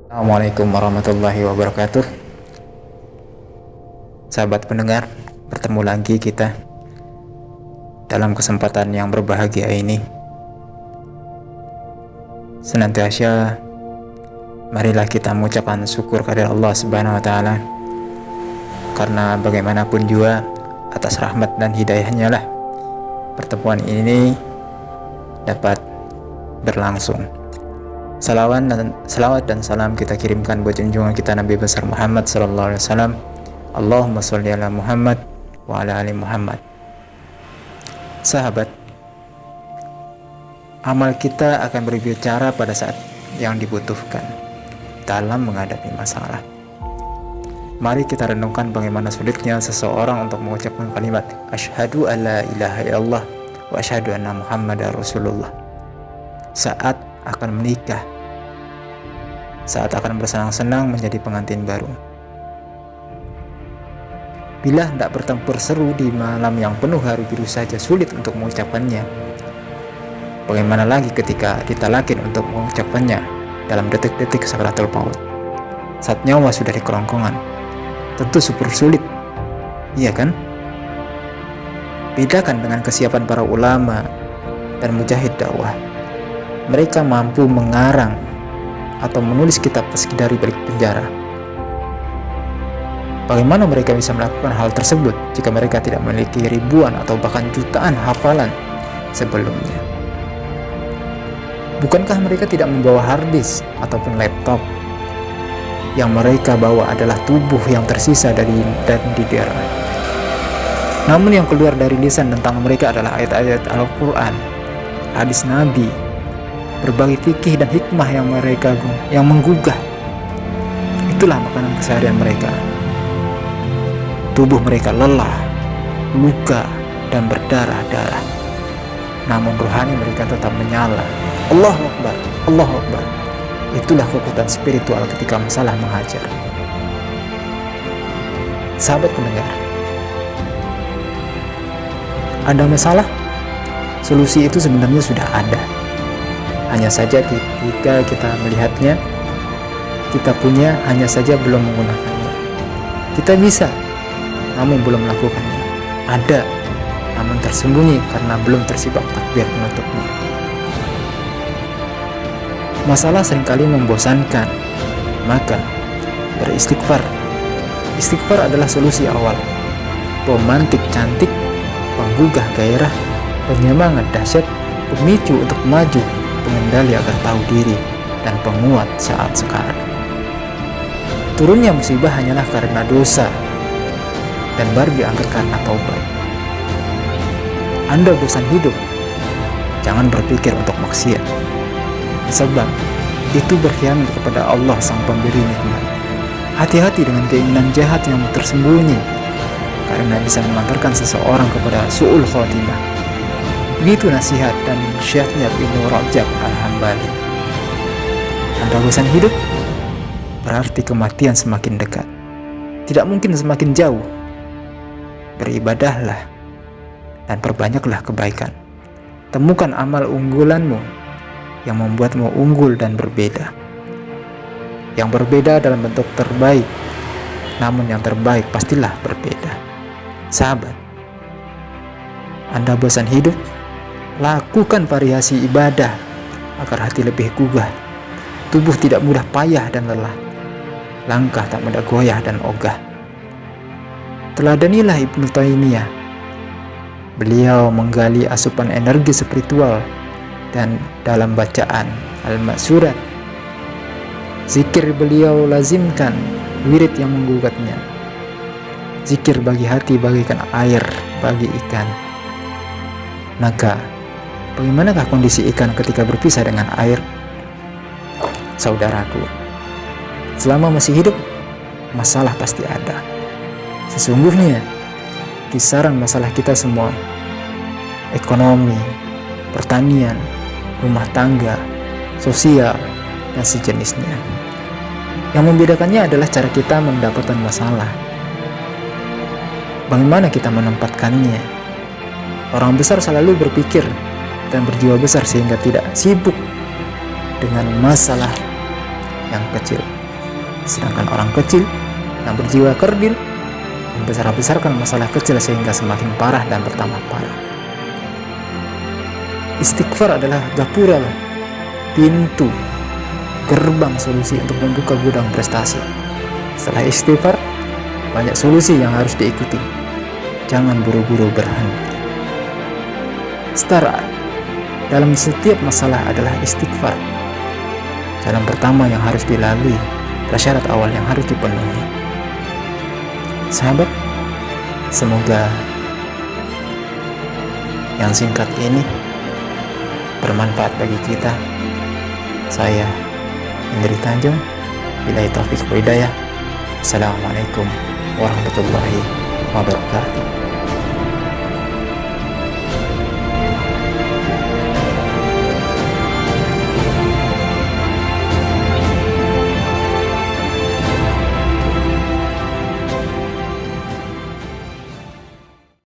Assalamualaikum warahmatullahi wabarakatuh. Sahabat pendengar, bertemu lagi kita dalam kesempatan yang berbahagia ini. Senantiasa marilah kita mengucapkan syukur kepada Allah Subhanahu wa taala, karena bagaimanapun juga atas rahmat dan hidayahnya lah pertemuan ini dapat berlangsung. Salawat dan salam kita kirimkan buat junjungan kita Nabi besar Muhammad sallallahu alaihi wasallam. Allahumma sholli ala Muhammad wa ala ali Muhammad. Sahabat, amal kita akan berbicara pada saat yang dibutuhkan dalam menghadapi masalah. Mari kita renungkan bagaimana sulitnya seseorang untuk mengucapkan kalimat asyhadu alla ilaha illallah wa asyhadu anna Muhammadar Rasulullah saat akan menikah, saat akan bersenang-senang menjadi pengantin baru. Bila hendak bertempur seru di malam yang penuh haru biru saja sulit untuk mengucapkannya, bagaimana lagi ketika ditalakin untuk mengucapkannya dalam detik-detik sakaratul maut, saat nyawa sudah di kerongkongan? Tentu super sulit, iya kan? Bedakan dengan kesiapan para ulama dan mujahid dakwah. Mereka mampu mengarang atau menulis kitab meski dari balik penjara. Bagaimana mereka bisa melakukan hal tersebut jika mereka tidak memiliki ribuan atau bahkan jutaan hafalan sebelumnya? Bukankah mereka tidak membawa harddisk ataupun laptop? Yang mereka bawa adalah tubuh yang tersisa dan di daerah. Namun yang keluar dari lisan tentang mereka adalah ayat-ayat Al-Quran, hadis Nabi, berbagai fikih dan hikmah yang menggugah. Itulah makanan keseharian mereka. Tubuh mereka lelah, luka, dan berdarah-darah, namun rohani mereka tetap menyala. Allahu Akbar, Allahu Akbar. Itulah kekuatan spiritual ketika masalah menghajar. Sahabat pendengar, ada masalah, solusi itu sebenarnya sudah ada. Hanya saja ketika kita melihatnya, kita punya, hanya saja belum menggunakannya. Kita bisa, namun belum melakukannya. Ada, namun tersembunyi karena belum tersibak takbir menutupnya. Masalah seringkali membosankan, maka beristighfar. Istighfar adalah solusi awal, pemantik cantik, penggugah gairah, penyemangat dahsyat, pemicu untuk maju, pengendali agar tahu diri, dan penguat saat sekarang. Turunnya musibah hanyalah karena dosa, dan baru diangkat karena taubat. Anda bosan hidup, jangan berpikir untuk maksiat, sebab itu berkhianat kepada Allah sang pemberi nikmat. Hati-hati dengan keinginan jahat yang tersembunyi, karena bisa mengantarkan seseorang kepada su'ul khotimah. Begitu nasihat dan syaikh Ibnu Rajab Al-Hambali. Anda bosan hidup, berarti kematian semakin dekat, tidak mungkin semakin jauh. Beribadahlah dan perbanyaklah kebaikan. Temukan amal unggulanmu yang membuatmu unggul dan berbeda. Yang berbeda dalam bentuk terbaik, namun yang terbaik pastilah berbeda. Sahabat, Anda bosan hidup? Lakukan variasi ibadah agar hati lebih gugah, tubuh tidak mudah payah dan lelah, langkah tak mudah goyah dan ogah. Teladanilah Ibnu Taimiyah. Beliau menggali asupan energi spiritual dan dalam bacaan Al-Ma'surat. Zikir beliau lazimkan wirid yang menggugatnya. Zikir bagi hati bagaikan air bagi ikan. Maka bagaimanakah kondisi ikan ketika berpisah dengan air? Saudaraku, selama masih hidup, masalah pasti ada. Sesungguhnya, kisaran masalah kita semua, ekonomi, pertanian, rumah tangga, sosial, dan sejenisnya. Yang membedakannya adalah cara kita mendapatkan masalah. Bagaimana kita menempatkannya? Orang besar selalu berpikir dan berjiwa besar sehingga tidak sibuk dengan masalah yang kecil. Sedangkan orang kecil yang berjiwa kerdil membesar-besarkan masalah kecil sehingga semakin parah dan bertambah parah. Istighfar adalah gapura, pintu, gerbang solusi untuk membuka gudang prestasi. Setelah istighfar, banyak solusi yang harus diikuti. Jangan buru-buru berhenti. Start dalam setiap masalah adalah istighfar. Jalan pertama yang harus dilalui, prasyarat awal yang harus dipenuhi. Sahabat, semoga yang singkat ini bermanfaat bagi kita. Saya Indri Tanjung, billahi taufiq wal hidayah. Assalamualaikum warahmatullahi wabarakatuh.